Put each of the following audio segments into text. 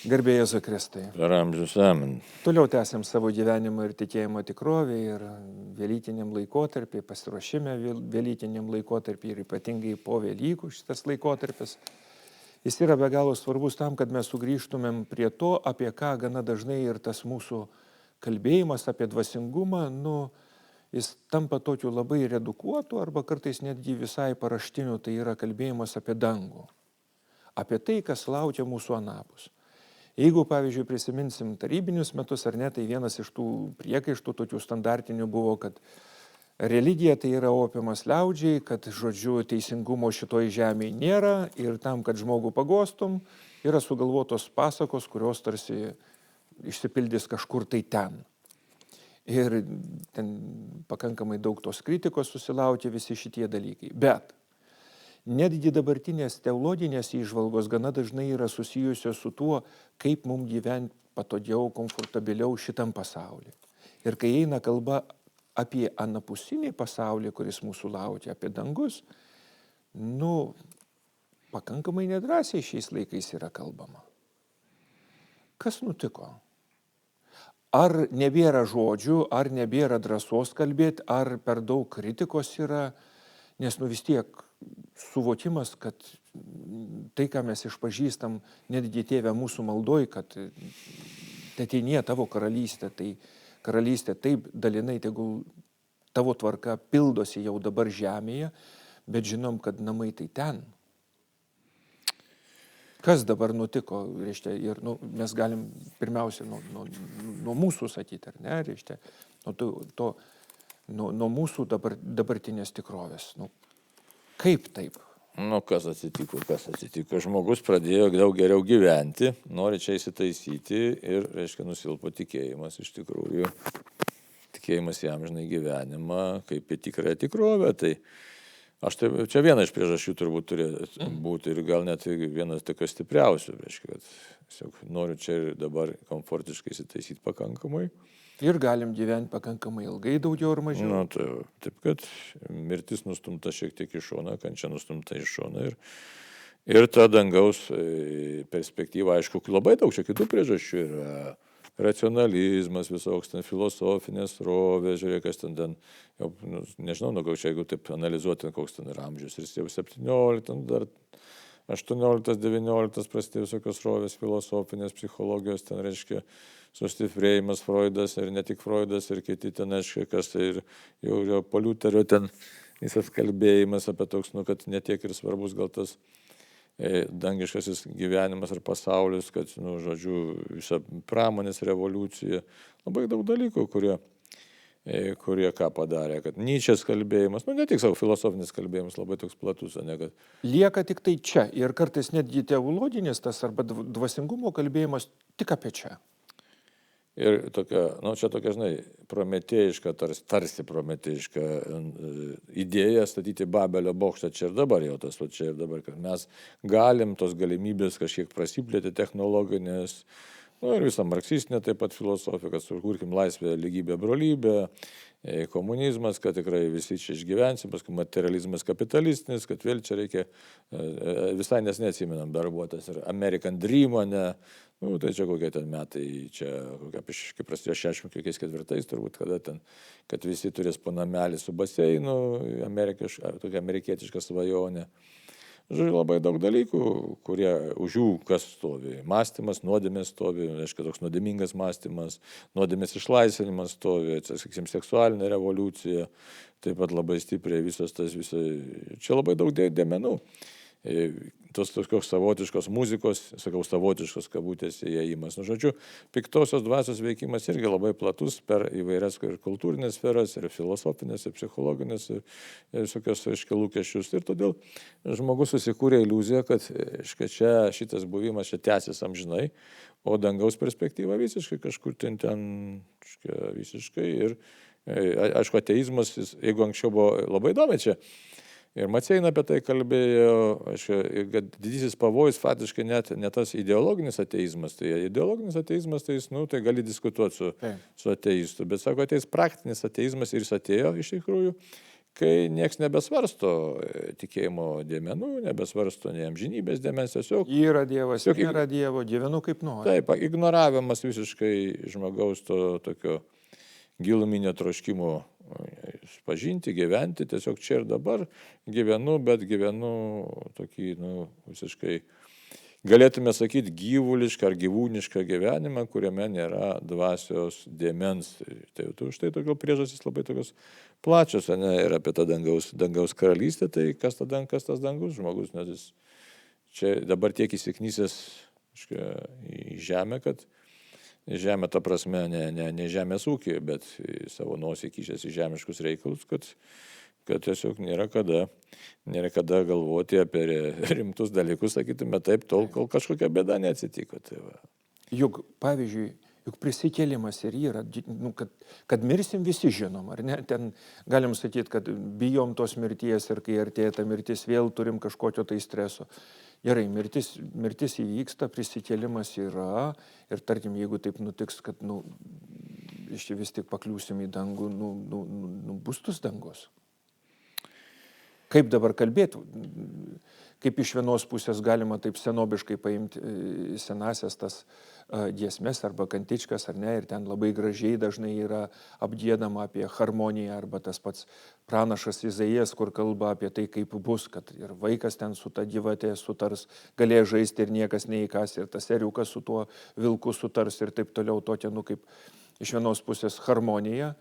Garbė Jėzui Kristui. Per amžius amen. Toliau tęsiam savo gyvenimo ir tikėjimo tikrovę ir velytiniam laikotarpį, pasiruošime velytiniam laikotarpį ir ypatingai po Velykų šitas laikotarpis. Jis yra be galo svarbus tam, kad mes sugrįžtumėm prie to, apie ką gana dažnai ir tas mūsų kalbėjimas apie dvasingumą, jis tampa tokiu labai redukuotu arba kartais netgi visai paraštiniu, tai yra kalbėjimas apie dangų, apie tai, kas laukia mūsų anapus. Jeigu, pavyzdžiui, prisiminsim tarybinius metus ar ne, tai vienas iš tų priekaištų tokių standartinių buvo, kad religija tai yra opiumas liaudžiai, kad, žodžiu, teisingumo šitoj žemėje nėra ir tam, kad žmogų pagostum, yra sugalvotos pasakos, kurios tarsi išsipildys kažkur tai ten. Ir ten pakankamai daug tos kritikos susilaukė visi šitie dalykai. Bet netgi dabartinės teologinės įžvalgos gana dažnai yra susijusios su tuo, kaip mums gyventi patogiau, komfortabiliau šitam pasauliu. Ir kai eina kalba apie anapusinį pasaulį, kuris mūsų laukia, apie dangus, pakankamai nedrąsiai šiais laikais yra kalbama. Kas nutiko? Ar nebėra žodžių, ar nebėra drąsos kalbėti, ar per daug kritikos yra, nes vis tiek suvokimas, kad tai, ką mes išpažįstam, netgi tėve mūsų maldoj, kad ateinie tavo karalystė, tai karalystė taip dalinai, tegul tavo tvarka pildosi jau dabar žemėje, bet žinom, kad namai tai ten. Kas dabar nutiko, reiškia, ir mes galim pirmiausia nuo mūsų sakyti, ar ne, reiškia, nuo mūsų dabartinės tikrovės. Kaip taip? Kas atsitiko? Žmogus pradėjo daug geriau gyventi, nori čia įsitaisyti ir, reiškia, nusilpo tikėjimas iš tikrųjų. Tikėjimas į amžinai gyvenimą, kaip į tikrąją tikrovę. Tai čia viena iš priežasčių turbūt turėtų būti ir gal net vienas tokios stipriausių, reiškia, kad tiesiog noriu čia ir dabar komfortiškai įsitaisyti pakankamai. Ir galim gyventi pakankamai ilgai, daugiau ar mažiau. Taip, kad mirtis nustumta šiek tiek iš šono, kančia nustumta iš šono. Ir ta dangaus perspektyva, aišku, labai daug čia kitų priežasčių yra. Racionalizmas, visoks ten filosofinės srovės, žiūrėk, kas ten, jau, nežinau, jeigu taip analizuoti, koks ten yra amžius. Ir jau 17, dar 18, 19 prasidėjo visokios srovės, filosofinės, psichologijos, ten reiškia sustiprėjimas Freudas ir ne tik Freudas ir kiti ten, aiškiai, kas tai ir jau po Liuterio ten visas kalbėjimas apie toks, kad netiek ir svarbus gal tas dangiškasis gyvenimas ar pasaulis, kad, žodžiu, visa pramonės revoliucija, labai daug dalykų, kurie ką padarė, kad Nyčės kalbėjimas, ne tik savo filosofinis kalbėjimas, labai toks platus, ne kad... Lieka tik tai čia ir kartais netgi teologinis tas arba dvasingumo kalbėjimas tik apie čia. Ir tokia, čia tokia, prometėjiška, tarsi prometėjiška idėja statyti Babelio bokštą čia ir dabar jau tas, čia ir dabar, kad mes galim tos galimybės kažkiek prasiplėti technologinės, ir visą marksistinę taip pat filosofiją, kad sukurkim laisvę, lygybę, brolybę, komunizmas, kad tikrai visi čia išgyvensim, paskui materializmas kapitalistinis, kad vėl čia reikia, visai nes neatsimenam darbuotas ir American Dream, ne, tai čia kokie ten metai, čia kaip prasidėjo 64 turbūt, kada ten, kad visi turės po namelį su baseinu, tokia amerikietiška svajonė. Žodžiu, labai daug dalykų, kurie už jų kas stovi. Mąstymas, nuodėmės stovi, reiškia toks nuodėmingas mąstymas, nuodėmės išlaisvinimas stovi, sakysim, seksualinė revoliucija, taip pat labai stipriai čia labai daug dėmenų. Tos tokios savotiškos muzikos, sakau, savotiškos kabutės įėjimas. Žodžiu, piktosios dvasios veikimas irgi labai platus per įvairias ir kultūrinės sferas, ir filosofinės, ir psichologinės, ir visokios lūkesčius. Ir todėl žmogus susikūrė iliuziją, kad čia šitas buvimas čia tęsis amžinai, o dangaus perspektyva visiškai kažkur ten visiškai. Ir aišku, ateizmas, jeigu anksčiau buvo labai įdomi čia, ir Maceina apie tai kalbėjo, kad didysis pavojus faktiškai net ne tas ideologinis ateizmas. Tai ideologinis ateizmas, tai gali diskutuoti su ateistu. Bet sako, ateis praktinis ateizmas ir jis atėjo iš tikrųjų, kai nieks nebesvarsto tikėjimo dėmenų, nebesvarsto nei amžinybės dėmens, tiesiog Yra Dievas, nėra Dievo, gyvenu kaip noriu. taip, ignoravimas visiškai žmogaus to tokio giluminio troškimo pažinti, gyventi, tiesiog čia ir dabar gyvenu, bet gyvenu tokį, visiškai, galėtume sakyti, gyvulišką ar gyvūnišką gyvenimą, kuriame nėra dvasios dėmens. Tai štai tokios priežastys labai tokios plačios, ne, ir apie tą dangaus karalystę, tai kas tas dangus žmogus, nes jis čia dabar tiek įsiknysęs į žemę, kad žemė ta prasme ne žemės ūkį, bet savo nosį kišęs į žemiškus reikalus, kad tiesiog nėra kada galvoti apie rimtus dalykus, sakytume taip, tol, kol kažkokia bėda neatsitiko. Tai va. Juk, pavyzdžiui, prisikėlimas ir yra, kad mirsim visi žinom, ar ne? Ten galim sakyti, kad bijom tos mirties ir kai artėja ta mirtis, vėl turim kažkokio tai streso. Gerai, mirtis įvyksta, prisikėlimas yra ir tarkim, jeigu taip nutiks, kad vis tik pakliūsim į dangų, bus tas dangus. Kaip dabar kalbėti, kaip iš vienos pusės galima taip senobiškai paimti senasias tas giesmes arba kantičkas ar ne, ir ten labai gražiai dažnai yra apgiedama apie harmoniją, arba tas pats pranašas Izaijas, kur kalba apie tai, kaip bus, kad ir vaikas ten su ta gyvatė sutars, galės žaisti ir niekas neįkas, ir tas eriukas su tuo vilku sutars ir taip toliau, tokia, kaip iš vienos pusės harmonija.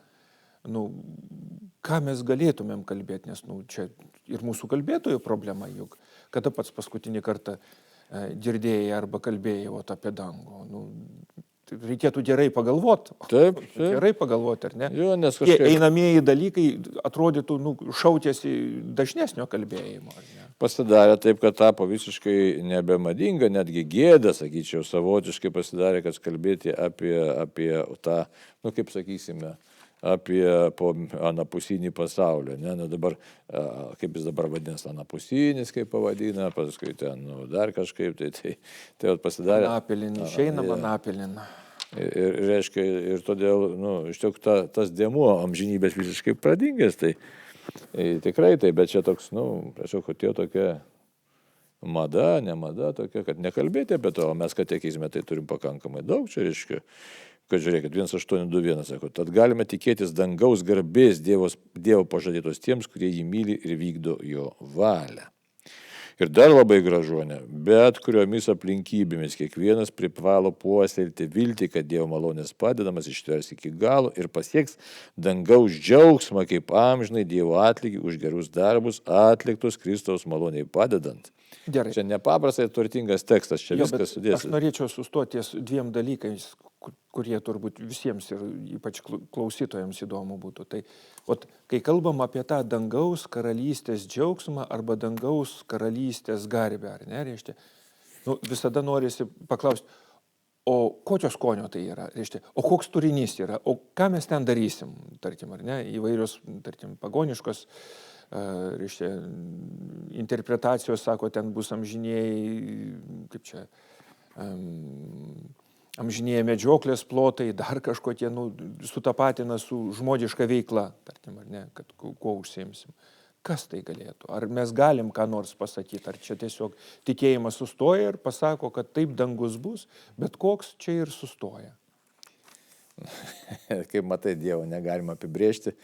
Ką mes galėtumėm kalbėti, nes čia ir mūsų kalbėtojų problema, juk kada pats paskutinį kartą girdėjai arba kalbėjai apie dangų. Reikėtų gerai pagalvoti. Taip. Gerai pagalvoti, ar ne? Jo, nes Tie einamieji dalykai atrodytų šautėsi dažnesnio kalbėjimo. Ar ne? Pasidarė taip, kad tapo visiškai nebemadinga, netgi gėda, sakyčiau, savotiškai pasidarė, kad kalbėti apie tą, kaip sakysime, apie anapusinį pasaulį. Ne? Dabar, kaip jis dabar vadinasi, anapusinis, kaip pavadina, paskui ten dar kažkaip, tai pasidarė. Anapilin, išeinam Anapilin. Ir reiškia, ir todėl, iš tikrųjų, tas dėmuo amžinybės visiškai pradingęs, tai tikrai tai, bet čia toks, tiesiog atėjo tokia mada, ne mada, tokia, kad nekalbėti apie to, o mes katekizme tai turim pakankamai daug, čia reiškia, kad žiūrėkit, 1821 sako, tad galime tikėtis dangaus garbės Dievo pažadėtos tiems, kurie jį myli ir vykdo jo valią. Ir dar labai gražu, bet kuriomis aplinkybėmis kiekvienas privalo puoselėti viltį, kad Dievo malonės padedamas ištvers iki galo ir pasieks dangaus džiaugsmą kaip amžinai Dievo atlygį už gerus darbus atliktus Kristaus maloniai padedant. Gerai. Čia nepaprastai turtingas tekstas, čia viskas sudės. Aš norėčiau sustoti ties dviem dalykais, kurie turbūt visiems ir ypač klausytojams įdomu būtų. Tai, kai kalbam apie tą dangaus karalystės džiaugsmą arba dangaus karalystės garbę, ar ne, reiškia, visada norisi paklausti, o kokio skonio tai yra, reiškia, o koks turinys yra, o ką mes ten darysim, tarkim, ar ne, įvairios, tarkim, pagoniškos, reiškia, interpretacijos, sako, ten bus amžinėjai, kaip čia, amžinėje medžioklės plotai, dar kažkokie, sutapatina su žmogiška veikla, tarkim, ar ne, kad kuo užsiimsim. Kas tai galėtų? Ar mes galim ką nors pasakyti? Ar čia tiesiog tikėjimas sustoja ir pasako, kad taip dangus bus, bet koks čia ir sustoja? Kaip matai, Dievo negalima apibrėžti.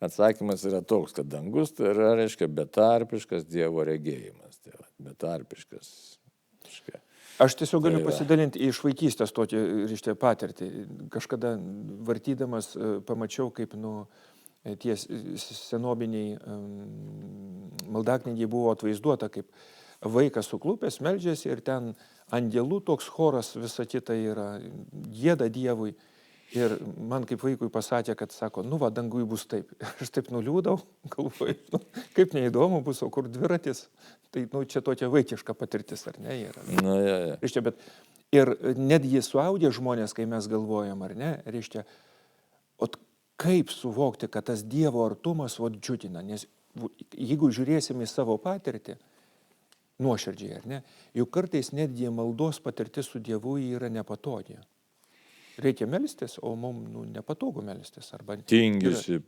Atsakymas yra toks, kad dangus tai yra, reiškia, betarpiškas Dievo regėjimas. Tai betarpiškas. Aš tiesiog galiu pasidalinti iš vaikystės tokį, reiškia, patirtį. Kažkada vartydamas pamačiau, kaip tie senobiniai maldaknygiai buvo atvaizduota, kaip vaikas suklupęs meldžiasi ir ten angelų toks choras, visa kita yra, gieda Dievui. Ir man kaip vaikui pasakė, kad sako, dangui bus taip. Aš taip nuliūdau, galvoju, kaip neįdomu bus, o kur dviratis. Tai čia tokia vaikiška patirtis, ar ne? Ja. Reiškia, bet ir netgi suaugę žmonės, kai mes galvojam, ar ne, reiškia, kaip suvokti, kad tas Dievo artumas džiugina, nes jeigu žiūrėsim į savo patirtį, nuoširdžiai, ar ne, juk kartais netgi maldos patirtis su Dievu yra nepatogi. Reikia melstis, o mums nepatogu melstis. Arba tingisi,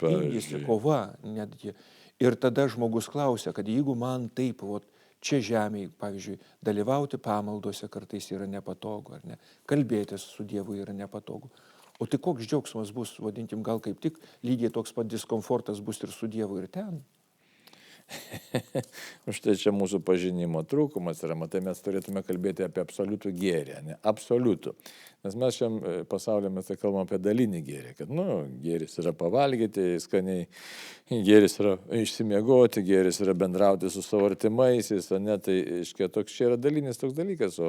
kova netgi. Ir tada žmogus klausia, kad jeigu man taip, čia žemėje, pavyzdžiui, dalyvauti pamaldose kartais yra nepatogu, ar ne, kalbėtis su Dievu yra nepatogu. O tai koks džiaugsmas bus, vadinkim, gal kaip tik lygiai toks pat diskomfortas bus ir su Dievu ir ten. Štai čia mūsų pažinimo trūkumas yra, matai, mes turėtume kalbėti apie absoliutų gėrį, ne absoliutų. Nes mes šiam pasaulyje mes tai kalbam apie dalinį gėrį, kad, gėris yra pavalgyti skaniai, gėris yra išsimiegoti, gėris yra bendrauti su savo artimaisiais, ne, tai, toks čia yra dalinis toks dalykas,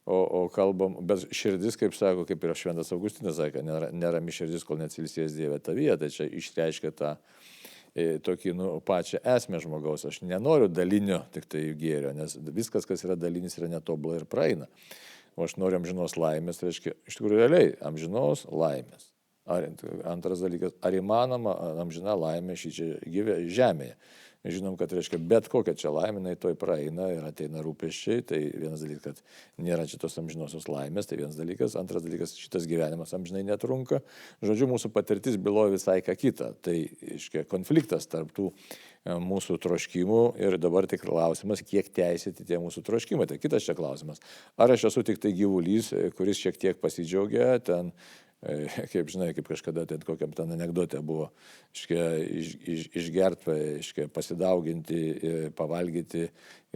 o kalbam, bet širdis, kaip sako, kaip ir Šventas Augustinas sakė, nerami širdis, kol neatsilsės Dieve tavyje, tai čia išreiškia tą tokį, pačią esmę žmogaus. Aš nenoriu dalinio tik tai gėrio, nes viskas, kas yra dalinis, yra netobula ir praeina. O aš noriu amžinos laimės, tai reiškia, iš tikrųjų realiai, amžinos laimės. Antras dalykas, ar įmanoma amžina laimė šičia žemėje? Žinom, kad reiškia, bet kokia čia laimė, toj praeina ir ateina rūpesčiai, tai vienas dalykas, kad nėra šitos amžinosios laimės, tai vienas dalykas, antras dalykas, šitas gyvenimas amžinai netrunka. Žodžiu, mūsų patirtis byloja visai ką kitą, tai reiškia, konfliktas tarp tų mūsų troškimų ir dabar tik klausimas, kiek teisėti tie mūsų troškimai. Tai kitas čia klausimas, ar aš esu tik tai gyvulys, kuris šiek tiek pasidžiaugia, ten kaip žinai, kaip kažkada ten kokiam ten anekdote buvo, išgerti, pasidauginti, pavalgyti,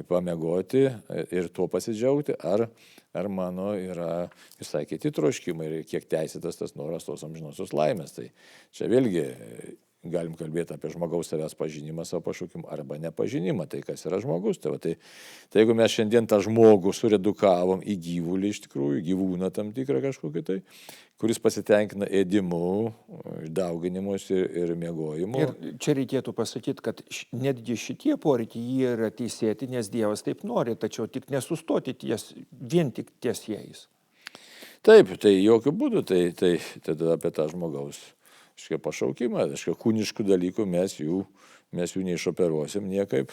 pamiegoti ir tuo pasidžiaugti, ar mano yra visai kiti troškimai ir kiek teisėtas tas noras tos amžinosios laimės. Tai čia vėlgi galim kalbėti apie žmogaus savęs pažinimą, savo pašaukimą arba nepažinimą, tai kas yra žmogus. Tai jeigu mes šiandien tą žmogų suredukavom į gyvulį, iš tikrųjų, gyvūną tam tikrą kažkokį tai, kuris pasitenkina ėdimu, dauginimus ir miegojimu. Ir čia reikėtų pasakyti, kad netgi šitie poreikiai jie yra teisėti, nes Dievas taip nori, tačiau tik nesustoti vien tik ties jais. Taip, tai jokių būdų, tai tada apie tą žmogaus pašaukimą, kūniškų dalykų mes jų neišoperuosim niekaip.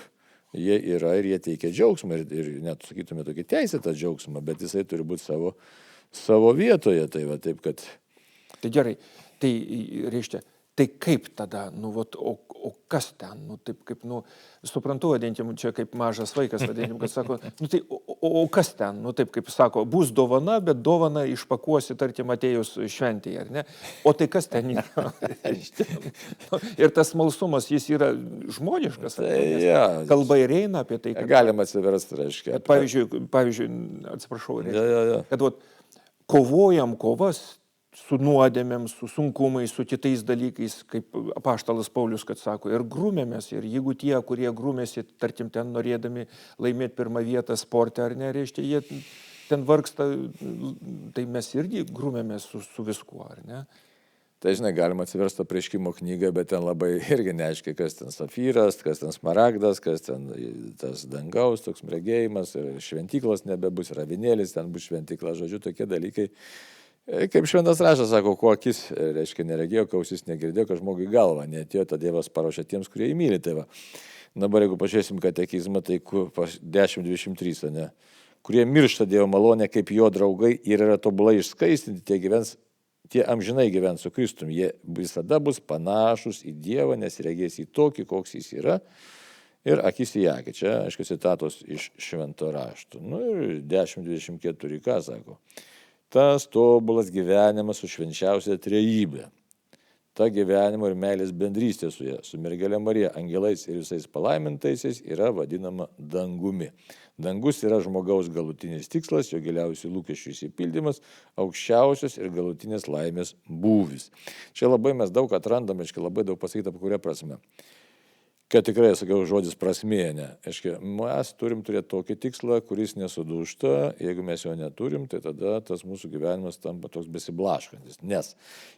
Jie yra ir jie teikia džiaugsmą ir net, sakytume, tokį teisėtą džiaugsmą, bet jisai turi būti savo vietoje. Tai va taip, kad... Tai gerai, tai reiškia, tai kaip tada, o kas ten, taip kaip, suprantu, vadinkim, čia kaip mažas vaikas, vadinkim, kad sako, tai o kas ten, taip kaip sako, bus dovana, bet dovana išpakuosi, tarkim, atėjus šventėje, ar ne? O tai kas ten yra? Ir tas smalsumas, jis yra žmoniškas, kalba ir eina apie tai, kad... Galima atsiversti, reiškia. Pavyzdžiui, atsiprašau, reiškia, kad kovojam kovas su nuodėmėm, su sunkumais, su kitais dalykais, kaip apaštalas Paulius, kad sako, ir grūmėmės. Ir jeigu tie, kurie grūmėsi, tarkim, ten norėdami laimėti pirmą vietą sporte, ar ne, reiškia, jie ten vargsta, tai mes irgi grūmėmės su viskuo, ar ne? Tai, žinai, galima atsiversti apreiškimo knygą, bet ten labai irgi neaiškiai, kas ten safyras, kas ten smaragdas, kas ten tas dangaus, toks regėjimas, ir šventyklos nebebus, ir avinėlis, ten bus šventykla, žodžiu, tokie dalykai. Kaip Šventas raštas sako, ko akis, reiškia, neregėjo, ausis negirdėjo, kad žmogui galva neatėjo, tad Dievas paruošė tiems, kurie įmyli. Tai va. Dabar jeigu pažiūrėsim katekizmą, tai 10:23, ne? Kurie miršta Dievo malonę kaip jo draugai ir yra tobulai išskaistinti, tie amžinai gyvens su Kristumi. Jie visada bus panašus į Dievą, nes regės į tokį, koks jis yra, ir akis į akį. Čia, aišku, citatos iš Švento rašto. Ir 10:24, ką sako? Tas tobulas gyvenimas su švenčiausia trejybė. Ta gyvenimo ir meilės bendrystė su ja, su mergelė Marija, angelais ir visais palaimintaisiais yra vadinama dangumi. Dangus yra žmogaus galutinis tikslas, jo giliausių lūkesčių įsipildymas, aukščiausios ir galutinės laimės būvis. Čia labai mes daug atrandame, labai daug pasakyta, apie kurią prasme. Kad tikrai, sakiau, žodis prasmė, ne. Mes turim turėti tokį tikslą, kuris nesudūžta, jeigu mes jo neturim, tai tada tas mūsų gyvenimas tampa toks besiblaškantis, nes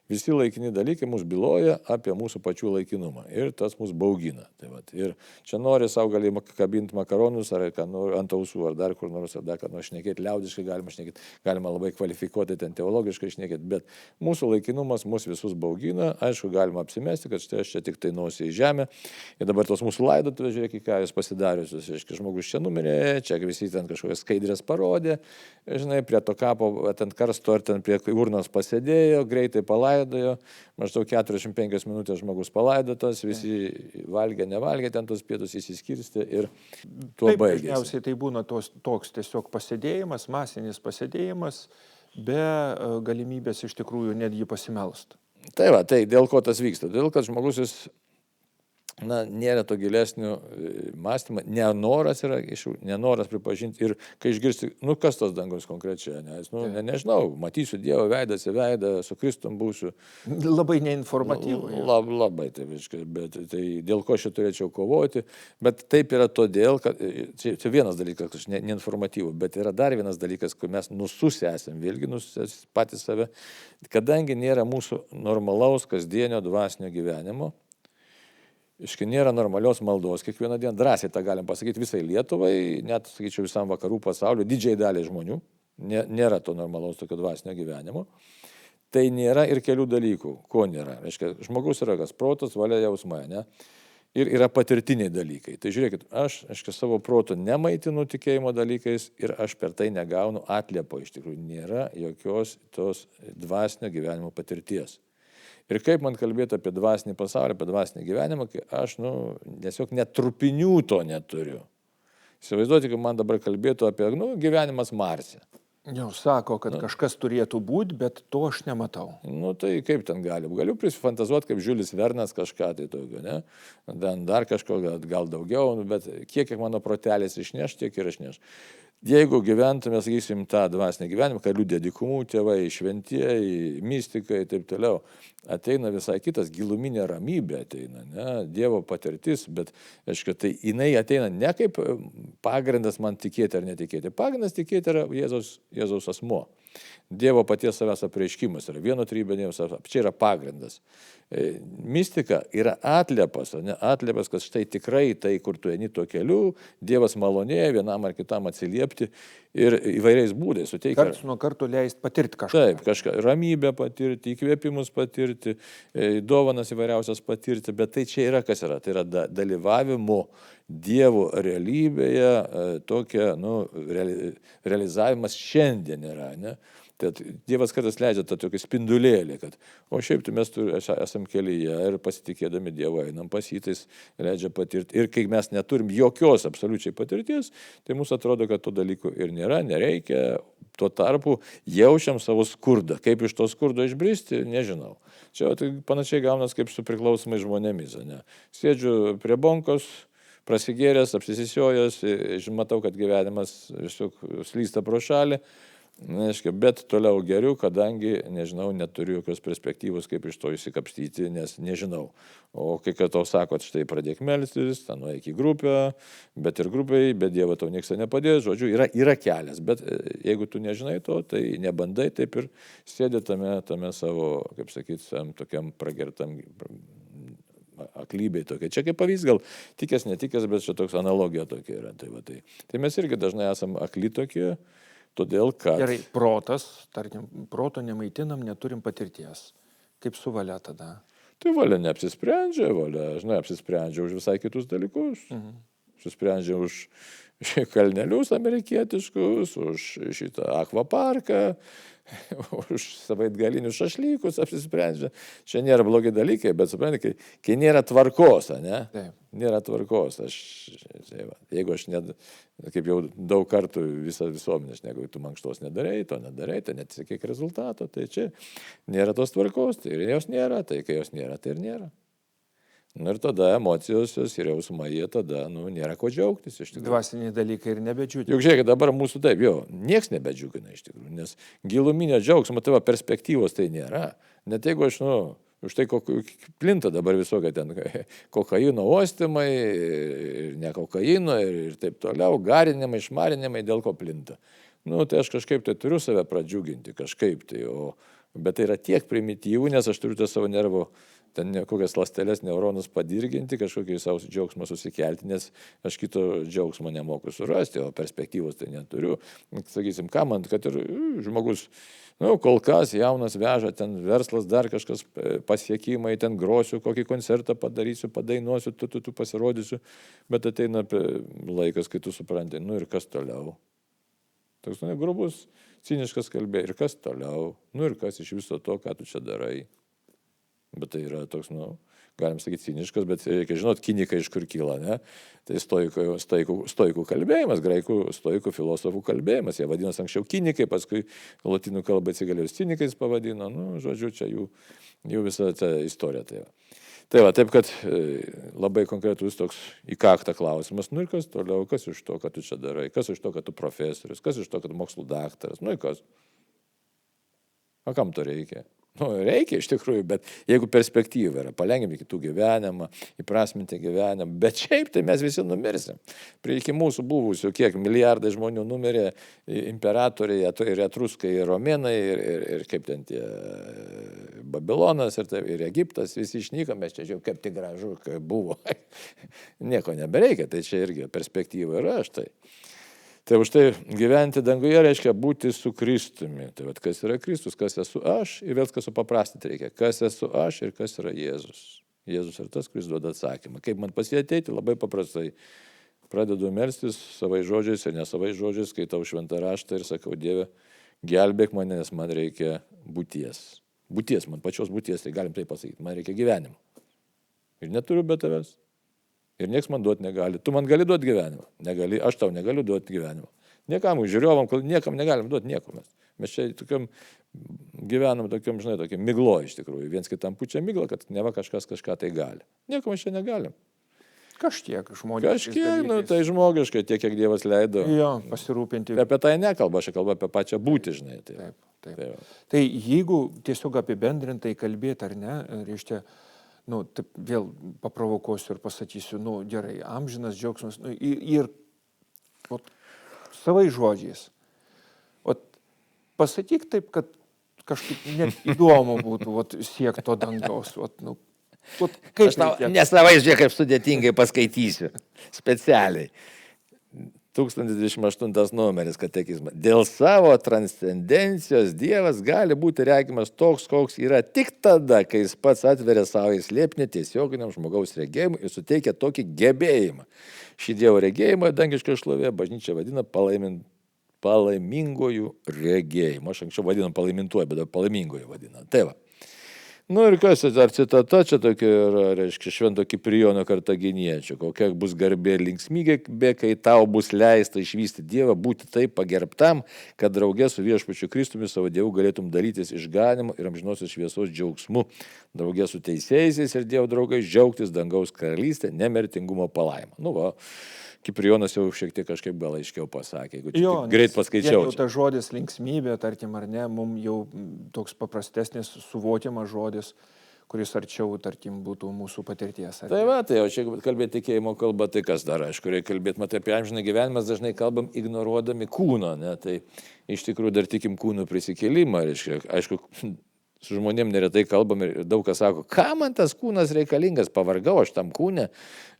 visi laikini dalykai mus byloja apie mūsų pačių laikinumą ir tas mus baugina. Tai va, ir čia nori savo galima kabinti makaronus ar ant ausų, ar dar kur nors, ar dar ką nors šnekėti, liaudiškai galima šnekėti, galima labai kvalifikuoti ten teologiškai šnekėti, bet mūsų laikinumas mus visus baugina, aišku, galima apsimesti, kad štai aš čia tik tai nosį į žemę. Ir dabar dabar tos mūsų laidotuvės, žiūrėk, ką jūs pasidariusius, reiškia, žmogus čia numirė, čia visi ten kažkokias skaidrės parodė, žinai, prie to kapo, ant karsto ar ten prie urnos pasėdėjo, greitai palaidojo, maždaug 45 minutės žmogus palaidotas, visi valgė, nevalgė, ten tos pietus įsiskirstė ir tuo baigėsi. Dažniausiai tai būna toks tiesiog pasėdėjimas, masinis pasėdėjimas, be galimybės iš tikrųjų netgi pasimelst. Tai va, tai dėl ko tas vyksta? Dėl kad žmogus jis, nėra to gilesnio mąstymo, nenoras yra, nenoras pripažinti ir kai išgirsti, kas tas dangus konkrečiai, nes, nežinau, matysiu Dievo veidas į veidą, su Kristum būsiu. Labai neinformatyvu. Labai, tai viskas, bet tai dėl ko aš turėčiau kovoti, bet taip yra todėl, kad čia vienas dalykas, kad neinformatyvu, bet yra dar vienas dalykas, kur mes nususę esam, vėlgi nususę patys save, kadangi nėra mūsų normalaus kasdienio dvasinio gyvenimo. Iškai nėra normalios maldos kiekvieną dieną, drąsiai tą galim pasakyti visai Lietuvai, net, sakyčiau, visam vakarų pasauliu, didžiai daliai žmonių, nėra to normalaus tokio dvasinio gyvenimo. Tai nėra ir kelių dalykų, ko nėra. Reiškia, žmogus yra kas protas, valia, jausmai, ne? Ir yra patirtiniai dalykai. Tai žiūrėkit, aš savo proto nemaitinu tikėjimo dalykais ir aš per tai negaunu atliepo, iš tikrųjų nėra jokios tos dvasinio gyvenimo patirties. Ir kaip man kalbėti apie dvasinį pasaulį, apie dvasinį gyvenimą, kai aš, tiesiog net trupinių to neturiu. Įsivaizduoti, kad man dabar kalbėtų apie, gyvenimas Marse. Jau sako, kad kažkas turėtų būti, bet to aš nematau. Tai kaip ten galiu? Galiu prisifantazuoti, kaip Žiulis Vernas kažką tai tokio, ne? Dar kažko, gal daugiau, bet kiek mano protelis išneš, tiek ir išneš. Jeigu gyventume, sakysim, tą dvasinį gyvenimą, ką liudija dykumų tėvai, šventieji, mystikai ir taip toliau, ateina visai kitas, giluminė ramybė ateina, ne? Dievo patirtis, bet, aišku, tai jinai ateina ne kaip pagrindas man tikėti ar netikėti. Pagrindas tikėti yra Jėzaus asmuo. Dievo paties savęs apreiškimas yra vieno trybė, čia yra pagrindas. Mistika yra atliepas, atliepas, kad štai tikrai tai, kur tu eini tuo keliu, Dievas malonėja vienam ar kitam atsiliepti ir įvairiais būdais suteikia. Karts nuo karto leist patirti kažką. Taip, kažką, ramybę patirti, įkvėpimus patirti, dovanas įvairiausias patirti, bet tai čia yra kas yra, tai yra dalyvavimo Dievo realybėje, tokia, realizavimas šiandien yra, ne? Tai Dievas kartais leidžia tą tokį spindulėlį, kad, o šiaip tai mes esam kelyje ir pasitikėdami Dievo einam pas jį, tai leidžia patirti. Ir kai mes neturim jokios absoliučiai patirties, tai mums atrodo, kad to dalyko ir nėra, nereikia. Tuo tarpu jaučiam savo skurdą. Kaip iš to skurdo išbristi, nežinau. Čia tai panašiai gaunas kaip su priklausomais žmonėmis, ne? Sėdžiu prie bonkos, prasigėręs, apsisisiojęs, matau, kad gyvenimas slysta pro šalį. Bet toliau geriu, kadangi, nežinau, neturiu jokios perspektyvos, kaip iš to įsikapstyti, nes nežinau. O kai tau sako, štai pradėk melstis, ten nueik į grupę, bet ir grupiai, bet Dievo tau nieks nepadės, žodžiu, yra kelias, bet jeigu tu nežinai to, tai nebandai, taip ir sėdė tame savo, kaip sakyti, tokiam pragertam aklybei tokia. Čia kaip pavyzdys, gal tikęs, netikęs, bet čia toks analogija tokia yra. Tai mes irgi dažnai esam akli tokie. Todėl, kad... Gerai, protas, tarkim, proto nemaitinam, neturim patirties. Kaip su valia tada? Tai valia neapsisprendžia, valia, apsisprendžia už visai kitus dalykus. Apsisprendžia už kalnelius amerikietiškus, už šitą akvaparką, už savaitgalinius šašlykus apsisprendžia. Čia nėra blogi dalykai, bet suprantate, kai nėra tvarkos, ne? Taip. Nėra tvarkos. Jeigu aš kaip jau daug kartų visą visuomenę, jeigu tu mankštos nedarai, to nedarai, tai neatsisakyk rezultato, tai čia nėra tos tvarkos, tai ir jos nėra, tai kai jos nėra, tai ir nėra. Ir tada emocijos ir jausmai, tada nėra ko džiaugtis iš tikrųjų. Dvasiniai dalykai ir nebedžiugina. Juk žiūrėkit, dabar mūsų taip, nieks nebedžiugina iš tikrųjų, nes giluminio džiaugsmo tavo perspektyvos tai nėra. Net jeigu aš, už tai plinta dabar visokia ten kokaino uostymai, ne kokaino ir taip toliau, garinimai, šmarinimai, dėl ko plinta. Tai aš kažkaip tai turiu save pradžiuginti, kažkaip tai, o Bet tai yra tiek primityvų, nes aš turiu tą savo nervų, ten kokias ląsteles, neuronus padirginti, kažkokį savo džiaugsmą susikelti, nes aš kito džiaugsmo nemoku surasti, o perspektyvos tai neturiu. Sakysim, ką man, kad ir žmogus, kol kas jaunas veža, ten verslas, dar kažkas pasiekimai, ten grosiu, kokį koncertą padarysiu, padainuosiu, tu pasirodysiu, bet ateina laikas, kai tu supranti, ir kas toliau. Toks grubus, ciniškas kalbė, ir kas toliau, ir kas iš viso to, ką tu čia darai. Bet tai yra toks, galim sakyti, ciniškas, bet reikia žinot, kinika iš kur kyla, ne? Tai stoikų kalbėjimas, graikų stoikų filosofų kalbėjimas. Jie vadinosi anksčiau kinikai, paskui lotynų kalba atsigalėjus cinikais pavadino. Žodžiu, čia jų visa ta istorija. Tai va, taip, kad labai konkretus toks į kaktą klausimas. Ir kas toliau, kas iš to, kad tu čia darai, kas iš to, kad tu profesorius, kas iš to, kad mokslų daktaras, ir kas. O kam to reikia? Reikia iš tikrųjų, bet jeigu perspektyva yra palengvinti kitų gyvenimą, įprasminti gyvenimą, bet šiaip tai mes visi numirsim. Prie iki mūsų buvusių, kiek milijardai žmonių numirė, imperatoriai, ir etruskai, ir romėnai, ir kaip ten tie Babilonas, ir Egiptas, visi išnyko, mes čia žiūrėjom, kaip tik gražu, kaip buvo. Nieko nebereikia, tai čia irgi perspektyva yra štai. Tai už tai gyventi danguje reiškia būti su Kristumi. Tai vat, kas yra Kristus, kas esu aš ir vėl kas supaprastinti reikia. Kas esu aš ir kas yra Jėzus. Jėzus yra tas, kuris duoda atsakymą. Kaip man pas jį ateiti, labai paprastai. Pradedu melstis savais žodžiais ir nesavais žodžiais, skaitau šventą raštą ir sakau, Dieve, gelbėk mane, nes man reikia būties. Būties, man pačios būties, tai galim taip pasakyti, man reikia gyvenimo. Ir neturiu be tavęs. Ir nieks man duoti negali. Tu man gali duoti gyvenimą. Negali, aš tau negaliu duoti gyvenimą. Niekam, žiūrovam, niekam negalim duoti nieko mes. Mes čia tokiam gyvenam, tokiam miglo iš tikrųjų. Viens kitam pučia miglą, kad neva kažkas kažką tai gali. Nieko mes čia negalim. Kažkiek žmogiškai. Kažkiek, tai žmogiškai, tiek, kiek Dievas leido. Jo, pasirūpinti. Apie tai nekalba, aš kalbu apie pačią būtį, žinai. Taip. Tai jeigu tiesiog apibendrintai kalbėti ar ne, reiškia, taip vėl paprovokuosiu ir pasakysiu, gerai, amžinas džiaugsmas, ir savai žodžiais. Pasakyk taip, kad kažkaip net įdomu būtų siekti to dangaus. Kaip aš tau nesavai žiūrėk, kaip sudėtingai paskaitysiu. Specialiai. 1028 numeris katekizmas. Dėl savo transcendencijos Dievas gali būti regimas toks, koks yra tik tada, kai jis pats atveria savo slėpinį tiesioginiam žmogaus regėjimui ir suteikia tokį gebėjimą. Šį Dievo regėjimą dangišką šlovė bažnyčia vadina palaiminguoju regėjimu. Aš anksčiau vadinam palaimintuoju, bet palaiminguoju vadinam. Tai va. Ir kas, ar citata čia tokia yra, reiškia, Švento Kiprijono Kartaginiečio, kokia bus garbė ir linksmybė, kai tau bus leista išvysti Dievą, būti taip pagerbtam, kad draugė su viešpačiu Kristumi savo Dievu galėtum dalytis išganymu ir amžinosios šviesos džiaugsmu, draugė su teisėjaisiais ir Dievo draugais džiaugtis dangaus karalystė, nemirtingumo palaima. Kiprijonas jau šiek tiek kažkaip gal aiškiau pasakė, jeigu greit paskaičiau. Jau tas žodis linksmybė, tarkim, ar ne, mums jau toks paprastesnis suvokiamas žodis, kuris arčiau, tarkim, būtų mūsų patirties. Tai va, tai o čia kalbėti tikėjimo kalba, tai kas dar, aišku, reikia kalbėti, matai, apie amžiną gyvenimą dažnai kalbam ignoruodami kūno, ne, tai iš tikrųjų dar tikim kūno prisikėlimą, reiškia, aišku, su žmonėm neretai kalbam ir daug kas sako, ką man tas kūnas reikalingas, pavargau aš tam kūne,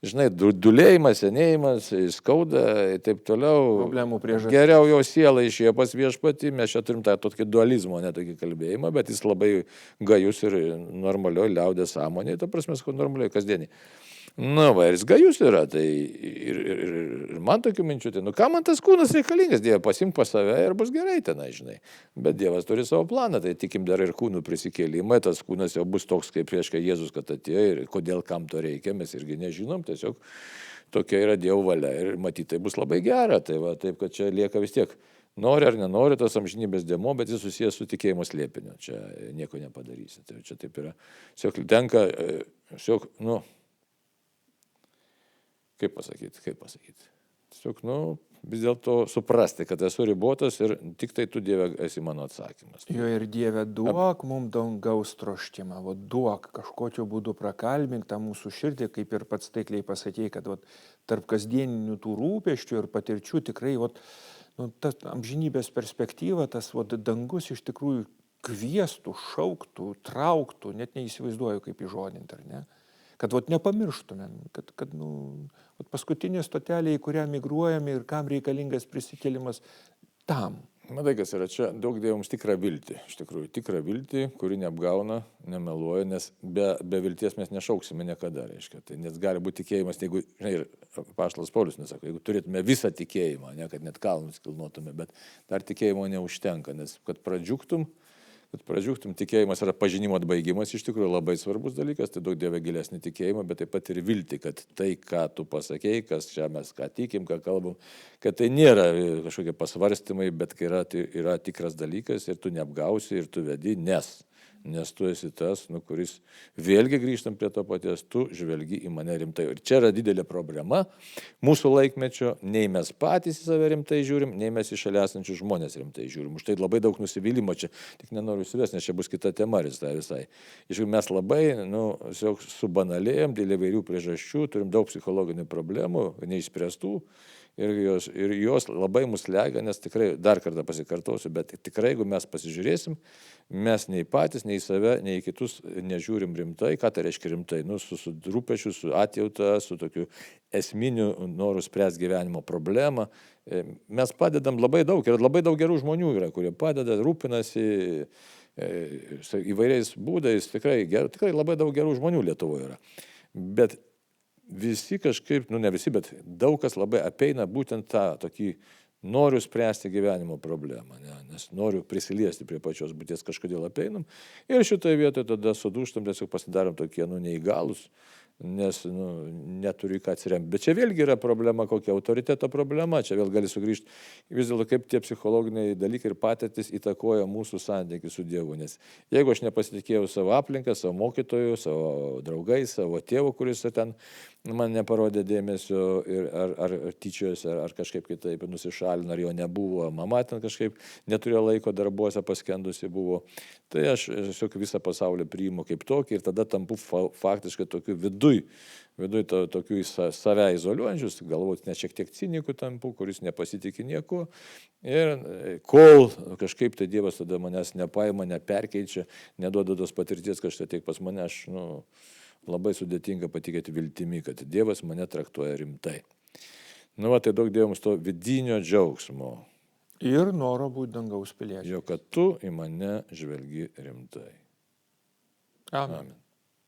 žinai, dulėjimas, senėjimas, skauda ir taip toliau. Problemų priežastis. Geriau jo siela išėjo pas viešpatį, mes čia turim tą tokį dualizmo, netokį kalbėjimą, bet jis labai gajus ir normalioj liaudės sąmonėje, ta prasme, normalioj kasdieniai. Ir jis gajus yra, tai ir man tokių minčių, tai ką man tas kūnas reikalingas, Dieve, pasimk pas save ir bus gerai tenai, žinai. Bet Dievas turi savo planą, tai tikim dar ir kūnų prisikėlimą, tas kūnas jau bus toks, kaip reiškia Jėzus, kad atėjo ir kodėl kam to reikia, mes irgi nežinom, tiesiog tokia yra Dievo valia ir matyti tai bus labai gera, tai va, taip, kad čia lieka vis tiek. Nori ar nenori tas amžinybės dėmuo, bet jis susijęs su tikėjimo slėpiniu, čia nieko nepadarysi, tai čia taip yra. Tiesiog tenka, Kaip pasakyti. Tiesiog, vis dėlto suprasti, kad esu ribotas ir tik tai tu, Dieve, esi mano atsakymas. Jo ir Dieve, duok mums dangaus troškimą, duok kažkokiu būdu prakalbink tą mūsų širdį, kaip ir pats taikliai pasakėjai, kad tarp kasdieninių tų rūpesčių ir patirčių tikrai, ta amžinybės perspektyva, tas dangus iš tikrųjų kviestų, šauktų, trauktų, net neįsivaizduoju kaip įžodinti, ar ne? Kad vat nepamirštumėm, kad vat paskutinė stotelė, į kurią migruojame ir kam reikalingas prisikėlimas, tam. Matai, kas yra čia, daug dėjo mums tikrą viltį, iš tikrųjų, tikrą viltį, kuri neapgauna, nemeluoja, nes be vilties mes nešauksime niekada, reiškia. Tai nes gali būti tikėjimas, jeigu, žinai, ir apaštalas Paulius nesako, jeigu turėtume visą tikėjimą, ne, kad net kalnus kilnotume, bet dar tikėjimo neužtenka, nes kad pradžiugtum, tikėjimas yra pažinimo atbaigimas, iš tikrųjų labai svarbus dalykas, tai daug Dieve gilesnį tikėjimą, bet taip pat ir viltį, kad tai, ką tu pasakėjai, kas čia mes ką tikim, ką kalbam, kad tai nėra kažkokie pasvarstymai, bet kai yra tikras dalykas ir tu neapgausi ir tu vedi, nes tu esi tas, kuris vėlgi grįžtam prie to paties, tu žvelgi į mane rimtai. Ir čia yra didelė problema mūsų laikmečio, nei mes patys į save rimtai žiūrim, nei mes į šalia esančius žmonės rimtai žiūrim. Už tai labai daug nusivylimo čia, tik nenoriu įsivesti, nes čia bus kita tema visai. Iš tikrųjų mes labai subanalėjom dėl įvairių priežasčių, turim daug psichologinių problemų, neišspręstų. Ir jos labai mus lega, nes tikrai, dar kartą pasikartosiu, bet tikrai, jeigu mes pasižiūrėsim, mes nei patys, nei į save, nei į kitus nežiūrim rimtai. Ką tai reiškia rimtai? Su rūpešiu, su atjauta, su tokiu esminiu noru spręsti gyvenimo problemą. Mes padedam labai daug ir labai daug gerų žmonių yra, kurie padeda, rūpinasi įvairiais būdais. Tikrai labai daug gerų žmonių Lietuvoje yra. Bet visi kažkaip, ne visi, bet daug kas labai apeina būtent tą tokį noriu spręsti gyvenimo problemą, nes noriu prisiliesti prie pačios būties, kažkodėl apeinam. Ir šitoje vietoje tada sudūštam, tiesiog pasidarom tokie neįgalus, nes neturiu ką atsiremti. Bet čia vėlgi yra problema, kokia autoriteto problema, čia vėl gali sugrįžti vis dėlto kaip tie psichologiniai dalykai ir patirtis įtakoja mūsų santykį su Dievu. Nes jeigu aš nepasitikėjau savo aplinką, savo mokytojų, savo draugais, savo tėvu, kuris ten man neparodė dėmesio ar tyčiojosi, ar kažkaip kitaip nusišalino, ar jo nebuvo, mama ten kažkaip neturėjo laiko darbuose, paskendusi buvo, tai aš tiesiog visą pasaulį priimu kaip tokį ir tada tampu faktiškai tokiu viduj tokių save izoliuojančius, galbūt net šiek tiek cinikų tampu, kuris nepasitikė nieko. Ir kol kažkaip tai Dievas tada manęs nepaima, neperkeičia, neduoda tos patirties, kad štai tiek pas mane, aš labai sudėtinga patikėti viltimi, kad Dievas mane traktuoja rimtai. Tai daug Dievo mums to vidinio džiaugsmo. Ir noro būti dangaus piliečiu. Jo, kad tu į mane žvelgi rimtai. Amen.